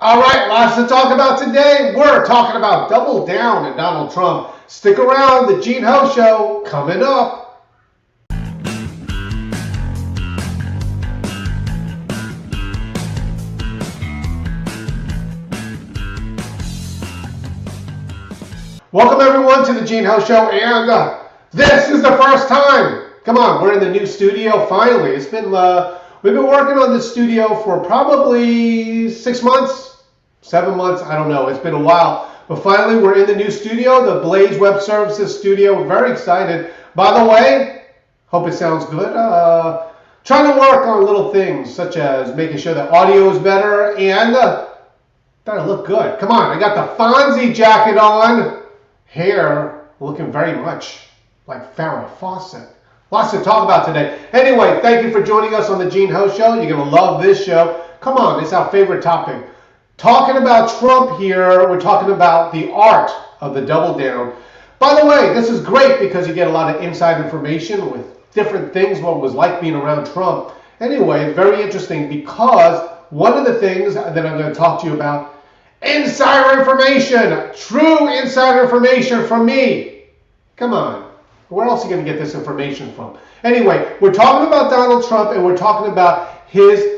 All right, lots to talk about today. We're talking about double down and Donald Trump. Stick around, the Gene Ho Show coming up. Welcome everyone to the Gene Ho Show, and this is the first time. Come on, we're in the new studio finally. It's been we've been working on this studio for probably 6 months, 7 months, I don't know. It's been a while. But finally, we're in the new studio, the Blaze Web Services studio. We're very excited. By the way, hope it sounds good. Trying to work on little things, such as making sure that audio is better and that I look good. Come on, I got the Fonzie jacket on. Hair looking very much like Farrah Fawcett. Lots to talk about today. Anyway, thank you for joining us on the Gene Ho Show. You're going to love this show. Come on, it's our favorite topic. Talking about Trump here, we're talking about the art of the double down. By the way, this is great because you get a lot of inside information with different things, what it was like being around Trump. Anyway, it's very interesting because one of the things that I'm going to talk to you about, insider information, true insider information from me. Come on. Where else are you going to get this information from? Anyway, we're talking about Donald Trump and we're talking about his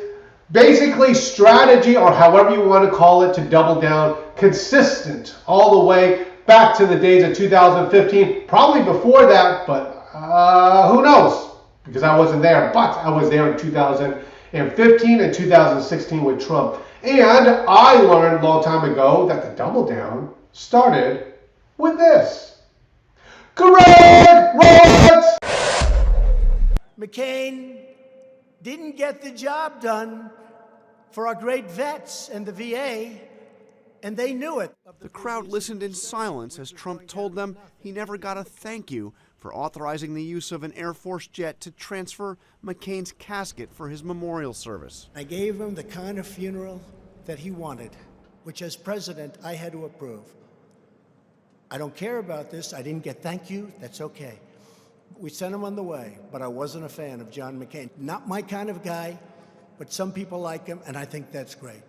basically strategy, or however you want to call it, to double down, consistent all the way back to the days of 2015, probably before that, but who knows, because I wasn't there, but I was there in 2015 and 2016 with Trump. And I learned a long time ago that the double down started with this. Correct! What? McCain didn't get the job done for our great vets and the VA, and they knew it. The crowd listened in silence as Trump told them he never got a thank you for authorizing the use of an Air Force jet to transfer McCain's casket for his memorial service. I gave him the kind of funeral that he wanted, which as president I had to approve. I don't care about this. I didn't get thank you. That's okay. We sent him on the way, but I wasn't a fan of John McCain. Not my kind of guy, but some people like him, and I think that's great.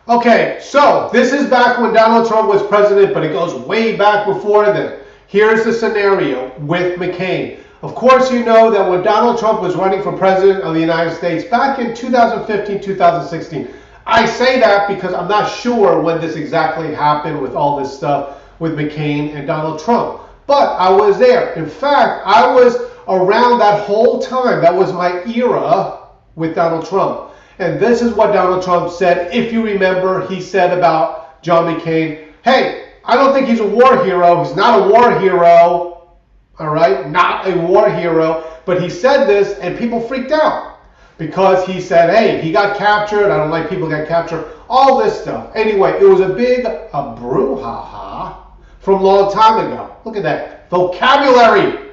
Okay, so this is back when Donald Trump was president, but it goes way back before then. Here's the scenario with McCain. Of course, you know that when Donald Trump was running for president of the United States back in 2015, 2016, I say that because I'm not sure when this exactly happened with all this stuff with McCain and Donald Trump. But I was there. In fact, I was around that whole time. That was my era with Donald Trump. And this is what Donald Trump said. If you remember, he said about John McCain, hey, I don't think he's a war hero. He's not a war hero. All right? Not a war hero. But he said this and people freaked out. Because he said, hey, he got captured. I don't like people get captured. All this stuff. Anyway, it was a big brouhaha from a long time ago. Look at that. Vocabulary.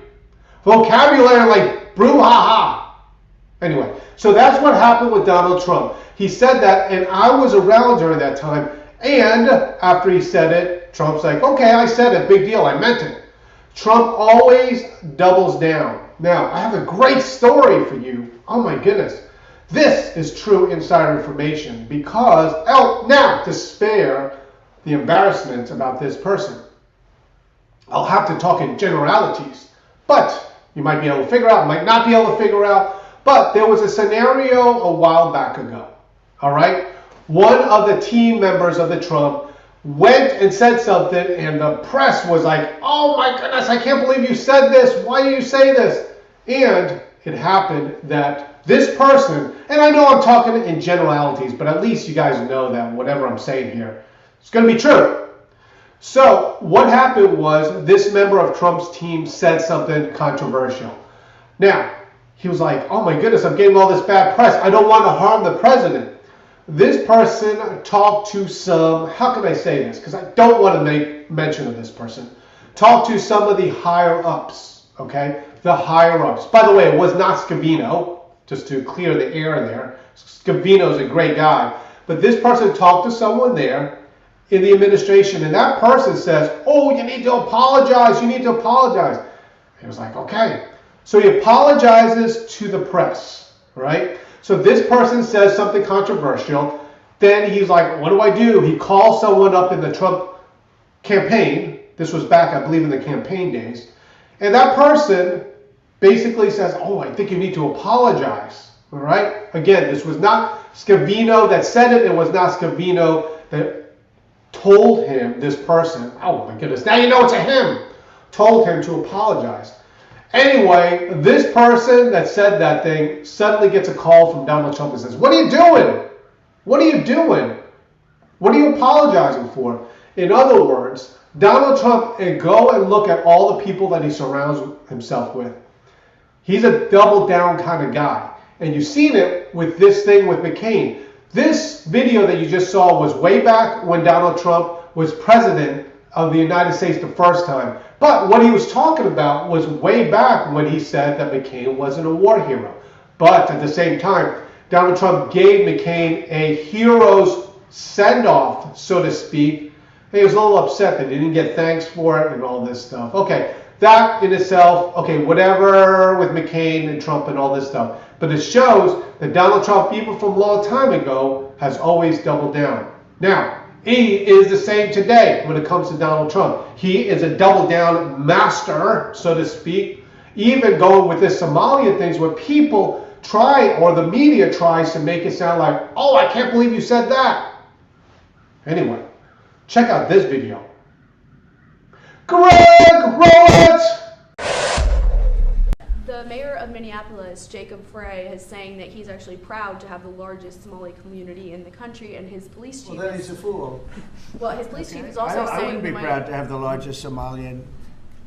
Vocabulary like brouhaha. Anyway, so that's what happened with Donald Trump. He said that, and I was around during that time. And after he said it, Trump's like, okay, I said it. Big deal. I meant it. Trump always doubles down. Now, I have a great story for you. Oh my goodness. This is true insider information because, now to spare the embarrassment about this person, I'll have to talk in generalities, but you might be able to figure out, might not be able to figure out, but there was a scenario a while back ago, all right? One of the team members of the Trump went and said something and the press was like, oh my goodness, I can't believe you said this. Why do you say this? And it happened that this person, and I know I'm talking in generalities, but at least you guys know that whatever I'm saying here, it's going to be true. So what happened was this member of Trump's team said something controversial. Now, he was like, oh my goodness, I'm getting all this bad press. I don't want to harm the president. This person talked to some, how can I say this? Because I don't want to make mention of this person. Talked to some of the higher ups, okay? The higher ups. By the way, it was not Scavino, just to clear the air there. Scavino's a great guy. But this person talked to someone there in the administration, and that person says, oh, you need to apologize, you need to apologize. He was like, okay. So he apologizes to the press, right? So this person says something controversial. Then he's like, what do I do? He calls someone up in the Trump campaign. This was back, I believe, in the campaign days. And that person basically says, oh, I think you need to apologize. All right? Again, this was not Scavino that said it. It was not Scavino that told him, this person, oh my goodness, now you know it's a him, told him to apologize. Anyway, this person that said that thing suddenly gets a call from Donald Trump and says, what are you doing? What are you doing? What are you apologizing for? In other words, Donald Trump, and go and look at all the people that he surrounds himself with. He's a double down kind of guy. And you've seen it with this thing with McCain. This video that you just saw was way back when Donald Trump was president of the United States the first time. But what he was talking about was way back when he said that McCain wasn't a war hero. But at the same time, Donald Trump gave McCain a hero's send-off, so to speak. He was a little upset that he didn't get thanks for it and all this stuff. Okay, that in itself, okay, whatever with McCain and Trump and all this stuff. But it shows that Donald Trump, even from a long time ago, has always doubled down. Now, he is the same today when it comes to Donald Trump. He is a double down master, so to speak, even going with this Somalia things where people try, or the media tries to make it sound like, oh, I can't believe you said that. Anyway, check out this video. Greg, roll it! The mayor of Minneapolis, Jacob Frey, is saying that he's actually proud to have the largest Somali community in the country, and his police chief. Well, then he's a fool. Well, his police chief is also I saying. wouldn't be proud to have the largest Somalian.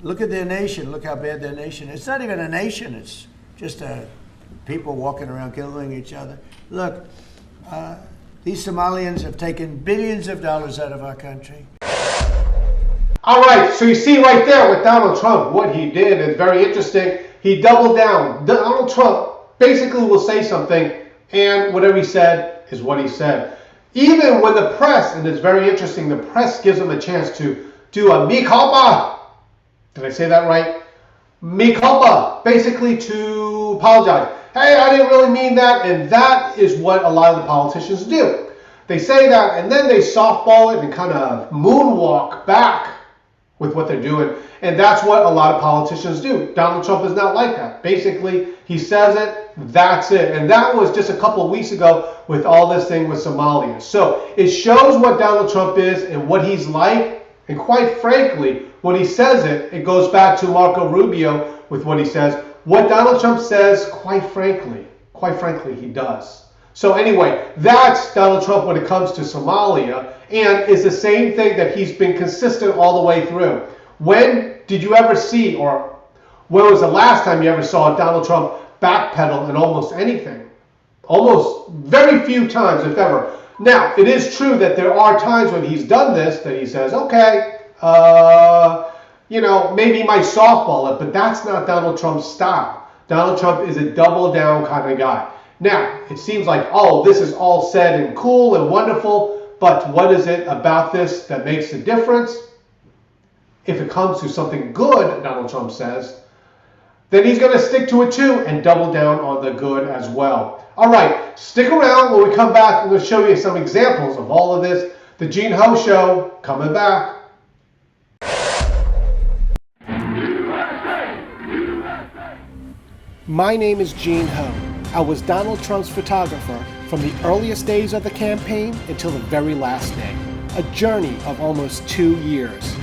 Look at their nation. Look how bad their nation is. It's not even a nation. It's just people walking around killing each other. Look, these Somalians have taken billions of dollars out of our country. All right, so you see right there with Donald Trump, what he did is very interesting. He doubled down. Donald Trump basically will say something, and whatever he said is what he said. Even when the press, and it's very interesting, the press gives him a chance to do a mea culpa. Did I say that right? Mea culpa, basically to apologize. Hey, I didn't really mean that, and that is what a lot of the politicians do. They say that, and then they softball it and kind of moonwalk back with what they're doing. And that's what a lot of politicians do. Donald Trump is not like that. Basically, he says it, that's it. And that was just a couple of weeks ago with all this thing with Somalia. So it shows what Donald Trump is and what he's like. And quite frankly, when he says it, it goes back to Marco Rubio with what he says. What Donald Trump says, quite frankly, he does. So anyway, that's Donald Trump when it comes to Somalia, and it's the same thing that he's been consistent all the way through. When did you ever see, or when was the last time you ever saw Donald Trump backpedal in almost anything? Almost very few times, if ever. Now, it is true that there are times when he's done this that he says, okay, maybe he might softball it, but that's not Donald Trump's style. Donald Trump is a double down kind of guy. Now, it seems like, oh, this is all said and cool and wonderful, but what is it about this that makes the difference? If it comes to something good, Donald Trump says, then he's going to stick to it too and double down on the good as well. All right, stick around. When we come back, I'm going to show you some examples of all of this. The Gene Ho Show, coming back. My name is Gene Ho. I was Donald Trump's photographer from the earliest days of the campaign until the very last day. A journey of almost 2 years.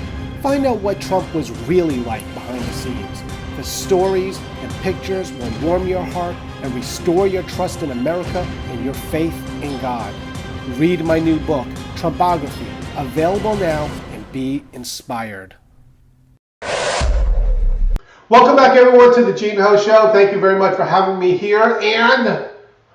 Find out what Trump was really like behind the scenes. The stories and pictures will warm your heart and restore your trust in America and your faith in God. Read my new book, Trumpography, available now, and be inspired. Welcome back, everyone, to the Gene Ho Show. Thank you very much for having me here. And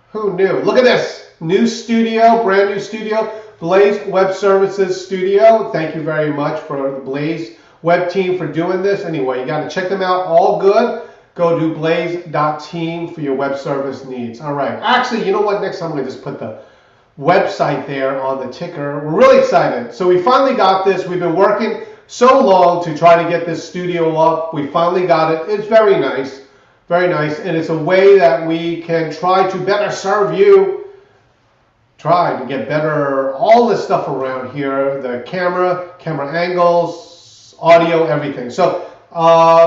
who knew? Look at this. New studio, brand new studio, Blaze Web Services Studio. Thank you very much for the Blaze web team for doing this. Anyway, you got to check them out. All good. Go to blaze.team for your web service needs. All right. Actually, you know what? Next time I'm going to just put the website there on the ticker. We're really excited. So we finally got this. We've been working so long to try to get this studio up. We finally got it. It's very nice, and it's a way that we can try to better serve you tried to get better, all this stuff around here, the camera angles, audio, everything. So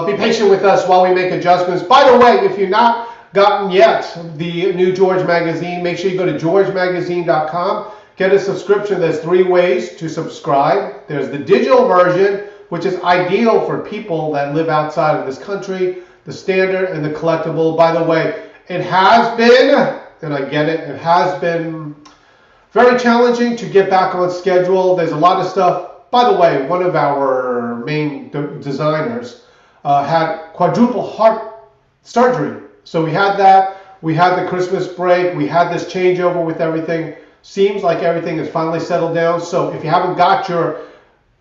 be patient with us while we make adjustments. By the way, if you're not gotten yet the new George Magazine, make sure you go to georgemagazine.com. Get a subscription. There's 3 ways to subscribe. There's the digital version, which is ideal for people that live outside of this country, the standard and the collectible. By the way, it has been, and I get it, it has been very challenging to get back on schedule. There's a lot of stuff. By the way, one of our main designers had quadruple heart surgery. So we had that. We had the Christmas break. We had this changeover with everything. Seems like everything is finally settled down. So if you haven't got your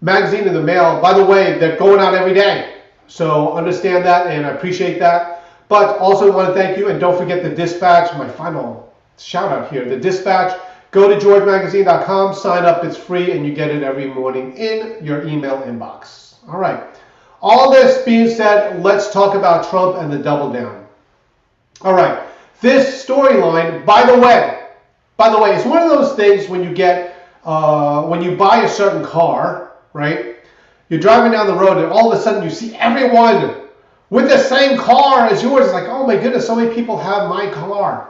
magazine in the mail, by the way, they're going out every day. So understand that, and I appreciate that. But also want to thank you, and don't forget the Dispatch, my final shout out here, the Dispatch. Go to georgemagazine.com, sign up, it's free, and you get it every morning in your email inbox. All right. All this being said, let's talk about Trump and the double down. All right. This storyline, by the way, it's one of those things when you get, when you buy a certain car, right? You're driving down the road and all of a sudden you see everyone with the same car as yours. It's like, oh my goodness, so many people have my car.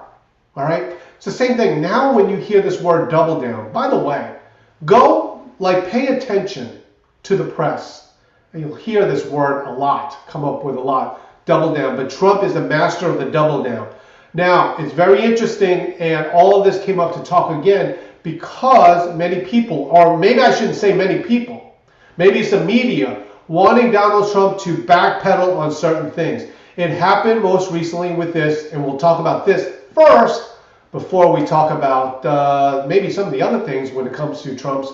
All right? It's the same thing. Now when you hear this word double down, by the way, go pay attention to the press. And you'll hear this word a lot, come up with a lot, double down. But Trump is the master of the double down. Now, it's very interesting, and all of this came up to talk again because many people, or maybe I shouldn't say many people, maybe some media, wanting Donald Trump to backpedal on certain things. It happened most recently with this, and we'll talk about this first before we talk about maybe some of the other things when it comes to Trump's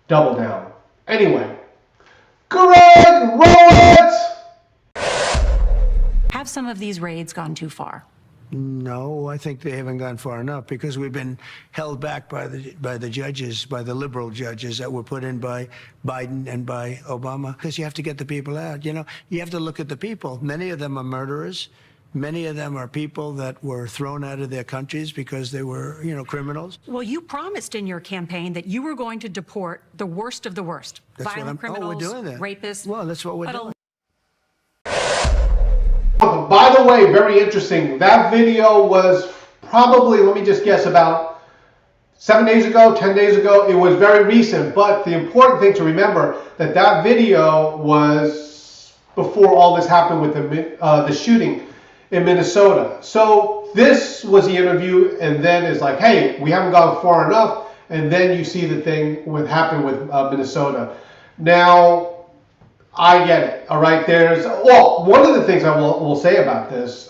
double down. Anyway, Greg, roll it! Have some of these raids gone too far? No, I think they haven't gone far enough because we've been held back by the judges, by the liberal judges that were put in by Biden and by Obama. Because you have to get the people out. You know, you have to look at the people. Many of them are murderers. Many of them are people that were thrown out of their countries because they were, criminals. Well, you promised in your campaign that you were going to deport the worst of the worst. That's violent criminals, we're doing that. Rapists. Well, that's what we're doing. By the way, very interesting. That video was probably, let me just guess, about 7 days ago, 10 days ago. It was very recent, but the important thing to remember that video was before all this happened with the shooting in Minnesota. So this was the interview, and then it's like, hey, we haven't gone far enough, and then you see the thing happened with Minnesota. Now, I get it, all right? One of the things I will say about this,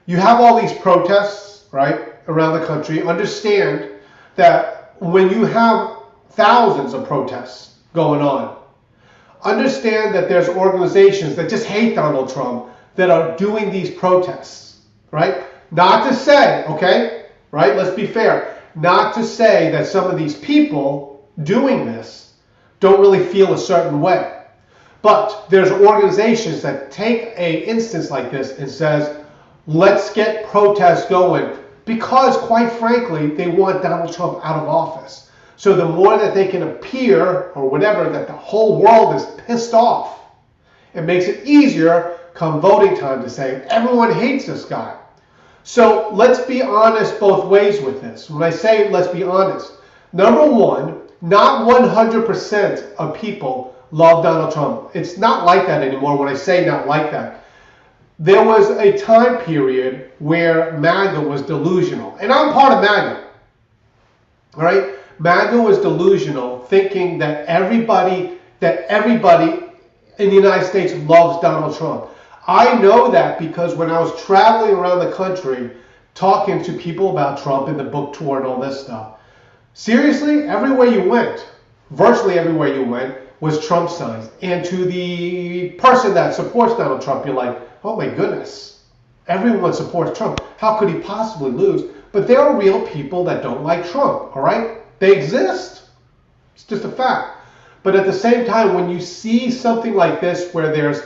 you have all these protests, right, around the country. Understand that when you have thousands of protests going on, understand that there's organizations that just hate Donald Trump that are doing these protests, right? Not to say, okay, right, let's be fair, not to say that some of these people doing this don't really feel a certain way. But there's organizations that take an instance like this and says, let's get protests going because, quite frankly, they want Donald Trump out of office. So the more that they can appear or whatever, that the whole world is pissed off, it makes it easier come voting time to say, everyone hates this guy. So let's be honest both ways with this. When I say let's be honest, number one, not 100% of people love Donald Trump. It's not like that anymore when I say not like that. There was a time period where MAGA was delusional. And I'm part of MAGA. All right? MAGA was delusional, thinking that everybody in the United States loves Donald Trump. I know that because when I was traveling around the country talking to people about Trump in the book tour and all this stuff, seriously, everywhere you went, virtually everywhere you went, was Trump signs. And to the person that supports Donald Trump, you're like, oh my goodness, everyone supports Trump. How could he possibly lose? But there are real people that don't like Trump, all right? They exist. It's just a fact. But at the same time, when you see something like this where there's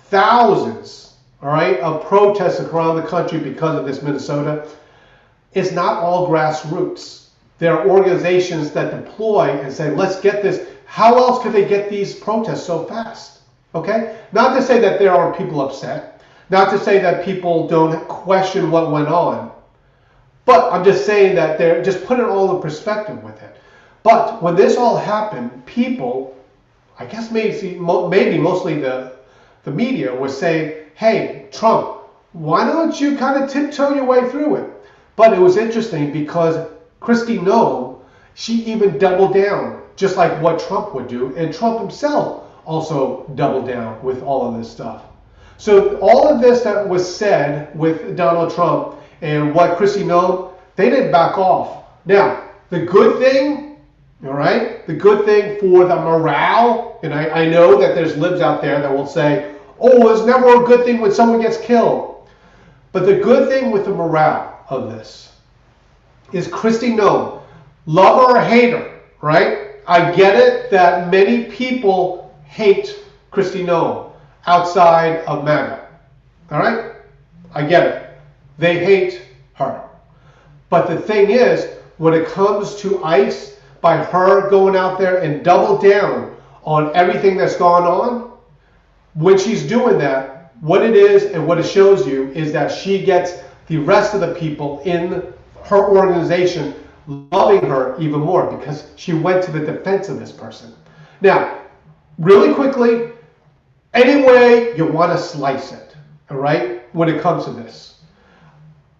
thousands, all right, of protests around the country because of this Minnesota, it's not all grassroots. There are organizations that deploy and say, let's get this. How else could they get these protests so fast? Okay? Not to say that there aren't people upset. Not to say that people don't question what went on. But I'm just saying that they're just put it all in perspective with it. But when this all happened, people, I guess maybe mostly the media, was saying, hey, Trump, why don't you kind of tiptoe your way through it? But it was interesting because Kristi Noem, she even doubled down, just like what Trump would do. And Trump himself also doubled down with all of this stuff. So all of this that was said with Donald Trump and what Kristi Noem, they didn't back off. Now, the good thing, all right, the good thing for the morale, and I know that there's libs out there that will say, oh, it's never a good thing when someone gets killed. But the good thing with the morale of this is Kristi Noem, love her or hate her, right? I get it that many people hate Kristi Noem outside of MAGA, all right? I get it. They hate her. But the thing is, when it comes to ICE, by her going out there and double down on everything that's gone on, when she's doing that, what it is and what it shows you is that she gets the rest of the people in her organization loving her even more because she went to the defense of this person. Now, really quickly, any way you want to slice it, all right, when it comes to this.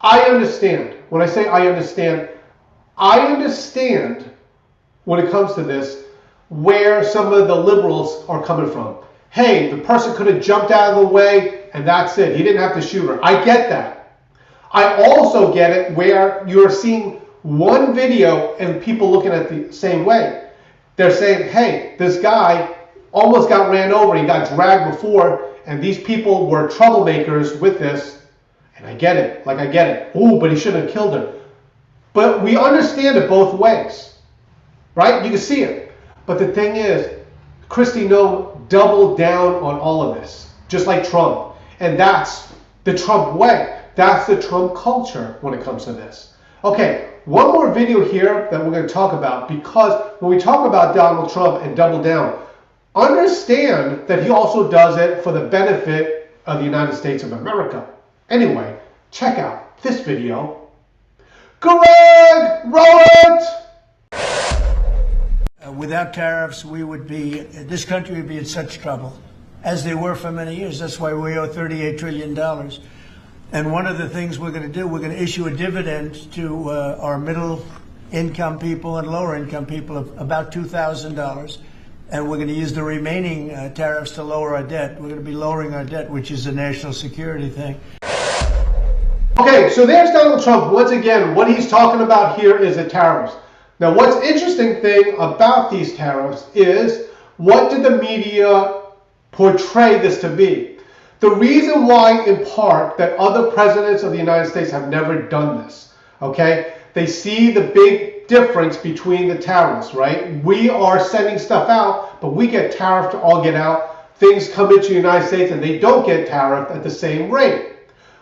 I understand. When I say I understand when it comes to this where some of the liberals are coming from. Hey, the person could have jumped out of the way and that's it. He didn't have to shoot her. I get that. I also get it where you're seeing one video and people looking at it the same way. They're saying, hey, this guy almost got ran over. He got dragged before and these people were troublemakers with this. And I get it. Like, I get it. Oh, but he shouldn't have killed her. But we understand it both ways. Right? You can see it. But the thing is, Kristi Noem doubled down on all of this. Just like Trump. And that's the Trump way. That's the Trump culture when it comes to this. Okay, one more video here that we're going to talk about, because when we talk about Donald Trump and double down, understand that he also does it for the benefit of the United States of America. Anyway, check out this video. Greg, roll it! Without tariffs, this country would be in such trouble, as they were for many years. That's why we owe $38 trillion. And one of the things we're going to do, we're going to issue a dividend to our middle income people and lower income people of about $2,000. And we're going to use the remaining tariffs to lower our debt. We're going to be lowering our debt, which is a national security thing. Okay, so there's Donald Trump. Once again, what he's talking about here is the tariffs. Now, what's interesting thing about these tariffs is, what did the media portray this to be? The reason why, in part, that other presidents of the United States have never done this, okay? They see the big difference between the tariffs, right? We are sending stuff out, but we get tariffed to all get out. Things come into the United States and they don't get tariffed at the same rate.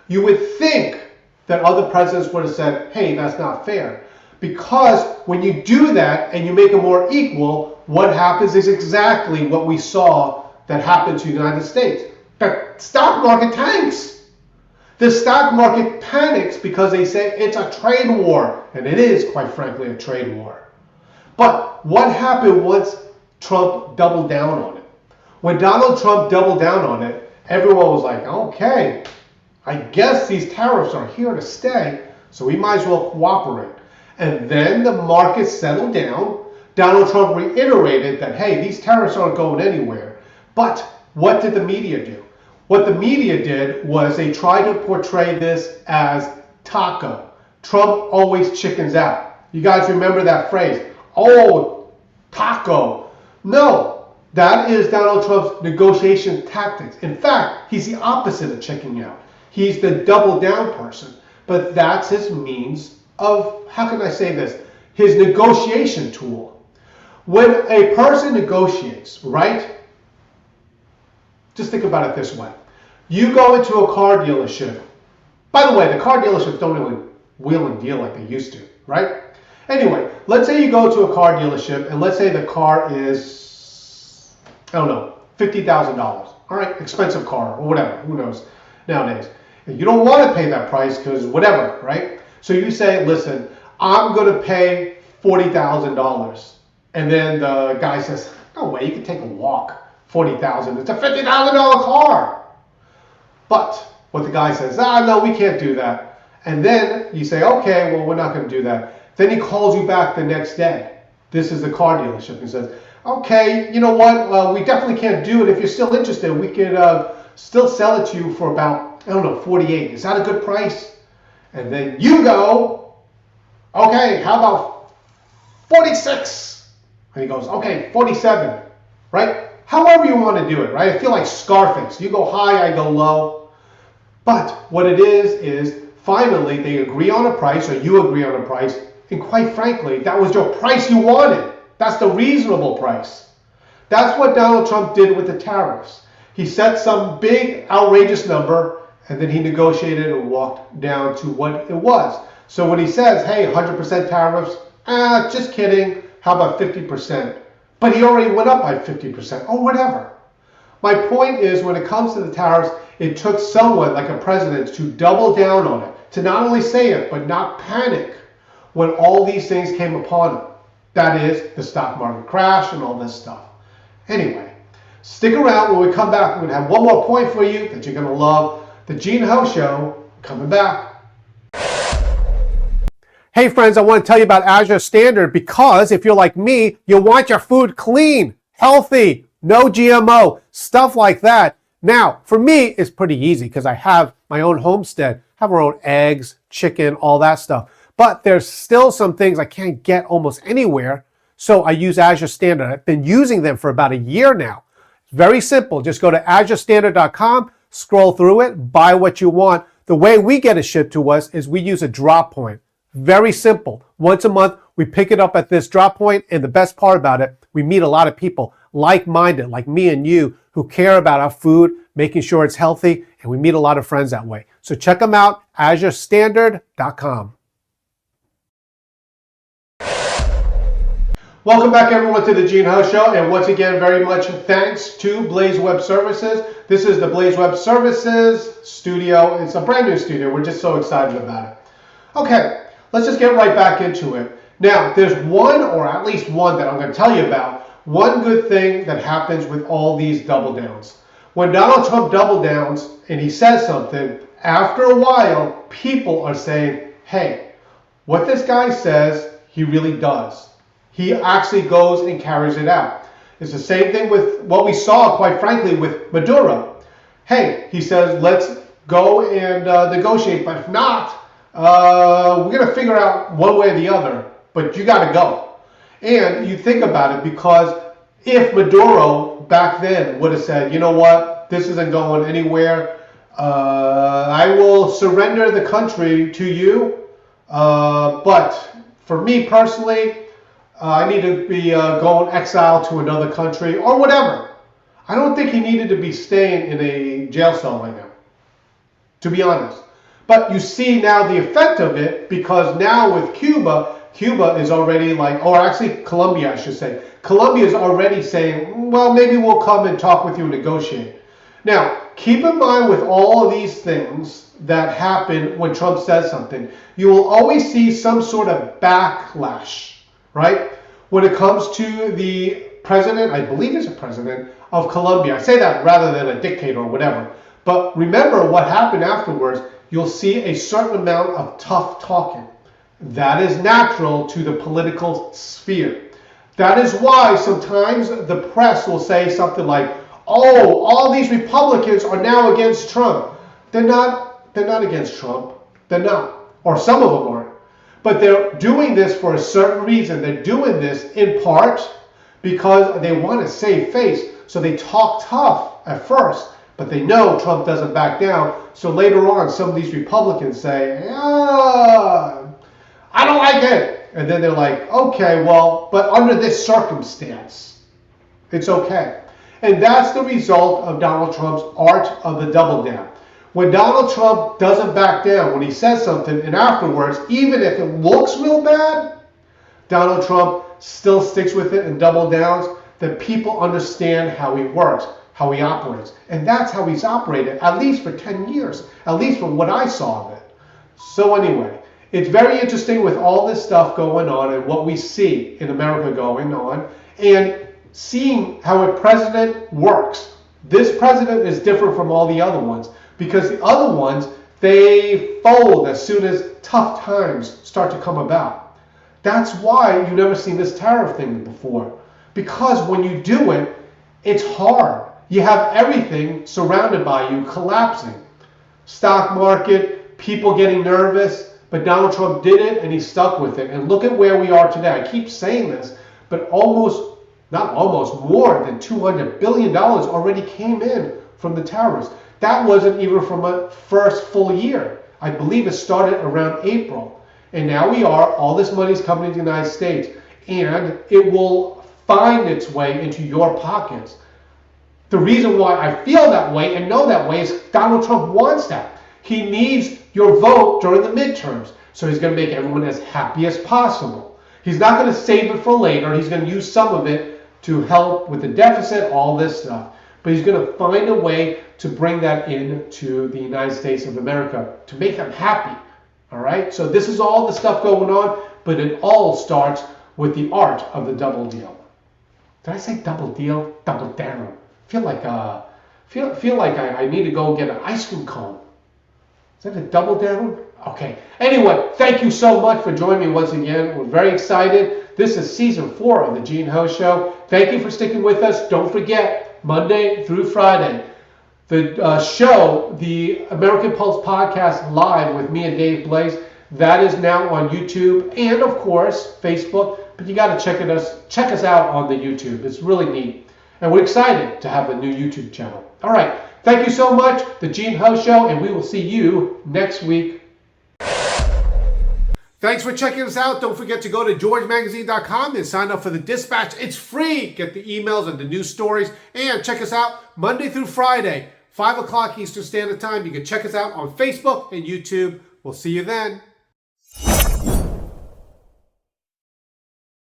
You would think that other presidents would have said, hey, that's not fair. Because when you do that and you make it more equal, what happens is exactly what we saw that happened to the United States. The stock market tanks. The stock market panics because they say it's a trade war. And it is, quite frankly, a trade war. But what happened once Trump doubled down on it? When Donald Trump doubled down on it, everyone was like, okay, I guess these tariffs are here to stay, so we might as well cooperate. And then the market settled down. Donald Trump reiterated that, hey, these tariffs aren't going anywhere. But what did the media do? What the media did was they tried to portray this as taco. Trump always chickens out. You guys remember that phrase? Oh, taco. No, that is Donald Trump's negotiation tactics. In fact, he's the opposite of chickening out. He's the double down person. But that's his means of, how can I say this? His negotiation tool. When a person negotiates, right? Just think about it this way. You go into a car dealership. By the way, the car dealerships don't really wheel and deal like they used to, right? Anyway, let's say you go to a car dealership and let's say the car is, I don't know, $50,000. All right, expensive car or whatever, who knows nowadays. And you don't want to pay that price because whatever, right? So you say, listen, I'm going to pay $40,000. And then the guy says, no way, you can take a walk. $40,000, it's a $50,000 car. But what the guy says, no, we can't do that. And then you say, okay, well, we're not going to do that. Then he calls you back the next day. This is the car dealership. He says, okay, you know what? We definitely can't do it. If you're still interested, we could still sell it to you for about, I don't know, 48. Is that a good price? And then you go, okay, how about 46? And he goes, okay, 47, right? However you want to do it, right? I feel like Scarface. You go high, I go low. But what it is finally they agree on a price, or you agree on a price, and quite frankly, that was your price you wanted. That's the reasonable price. That's what Donald Trump did with the tariffs. He set some big, outrageous number, and then he negotiated and walked down to what it was. So when he says, hey, 100% tariffs, just kidding, how about 50%? But he already went up by 50%, or whatever. My point is, when it comes to the tariffs, it took someone like a president to double down on it, to not only say it, but not panic when all these things came upon him. That is, the stock market crash and all this stuff. Anyway, stick around. When we come back, we're going to have one more point for you that you're going to love. The Gene Ho Show, coming back. Hey friends, I want to tell you about Azure Standard because if you're like me, you want your food clean, healthy, no GMO, stuff like that. Now, for me, it's pretty easy because I have my own homestead, have our own eggs, chicken, all that stuff. But there's still some things I can't get almost anywhere, so I use Azure Standard. I've been using them for about a year now. It's very simple. Just go to azurestandard.com, scroll through it, buy what you want. The way we get it shipped to us is we use a drop point. Very simple. Once a month, we pick it up at this drop point, and the best part about it, we meet a lot of people like-minded, like me and you, who care about our food, making sure it's healthy, and we meet a lot of friends that way. So check them out, azurestandard.com. Welcome back, everyone, to the Gene Ho Show, and once again, very much thanks to Blaze Web Services. This is the Blaze Web Services studio. It's a brand new studio. We're just so excited about it. Okay. Let's just get right back into it. Now, there's one, or at least one, that I'm going to tell you about. One good thing that happens with all these double downs. When Donald Trump double downs and he says something, after a while, people are saying, hey, what this guy says, he really does. He actually goes and carries it out. It's the same thing with what we saw, quite frankly, with Maduro. Hey, he says, let's go and negotiate, but if not, we're going to figure out one way or the other, but you got to go. And you think about it, because if Maduro back then would have said, you know what, this isn't going anywhere, I will surrender the country to you, but for me personally, I need to be going exile to another country or whatever. I don't think he needed to be staying in a jail cell right now, to be honest. But you see now the effect of it, because now with Cuba is already like, or actually Colombia, I should say. Colombia is already saying, well, maybe we'll come and talk with you and negotiate. Now, keep in mind with all of these things that happen when Trump says something, you will always see some sort of backlash, right? When it comes to the president, I believe he's a president of Colombia. I say that rather than a dictator or whatever. But remember what happened afterwards. You'll see a certain amount of tough talking. That is natural to the political sphere. That is why sometimes the press will say something like, oh, all these Republicans are now against Trump. They're not against Trump. They're not. Or some of them aren't. But they're doing this for a certain reason. They're doing this in part because they want to save face. So they talk tough at first. But they know Trump doesn't back down. So later on, some of these Republicans say, I don't like it. And then they're like, okay, well, but under this circumstance, it's okay. And that's the result of Donald Trump's art of the double down. When Donald Trump doesn't back down, when he says something, and afterwards, even if it looks real bad, Donald Trump still sticks with it and double downs, that people understand how he works, how he operates. And that's how he's operated, at least for 10 years, at least from what I saw of it. So anyway, it's very interesting with all this stuff going on and what we see in America going on, and seeing how a president works. This president is different from all the other ones, because the other ones, they fold as soon as tough times start to come about. That's why you've never seen this tariff thing before. Because when you do it, it's hard. You have everything surrounded by you collapsing. Stock market, people getting nervous, but Donald Trump did it and he stuck with it. And look at where we are today. I keep saying this, but not almost, more than $200 billion already came in from the tariffs. That wasn't even from a first full year. I believe it started around April. And now all this money's coming to the United States, and it will find its way into your pockets. The reason why I feel that way and know that way is Donald Trump wants that. He needs your vote during the midterms. So he's going to make everyone as happy as possible. He's not going to save it for later. He's going to use some of it to help with the deficit, all this stuff. But he's going to find a way to bring that into the United States of America to make them happy. All right? So this is all the stuff going on, but it all starts with the art of the double deal. Did I say double deal? Double down. Feel like I need to go get an ice cream cone. Is that a double down? Okay. Anyway, thank you so much for joining me once again. We're very excited. This is season 4 of the Gene Ho Show. Thank you for sticking with us. Don't forget, Monday through Friday, the show, the American Pulse Podcast Live with me and Dave Blaze, that is now on YouTube and, of course, Facebook. But you got to check us out on the YouTube. It's really neat. And we're excited to have a new YouTube channel. All right. Thank you so much. The Gene Ho Show, and we will see you next week. Thanks for checking us out. Don't forget to go to georgemagazine.com and sign up for the Dispatch. It's free. Get the emails and the news stories. And check us out Monday through Friday, 5 o'clock Eastern Standard Time. You can check us out on Facebook and YouTube. We'll see you then.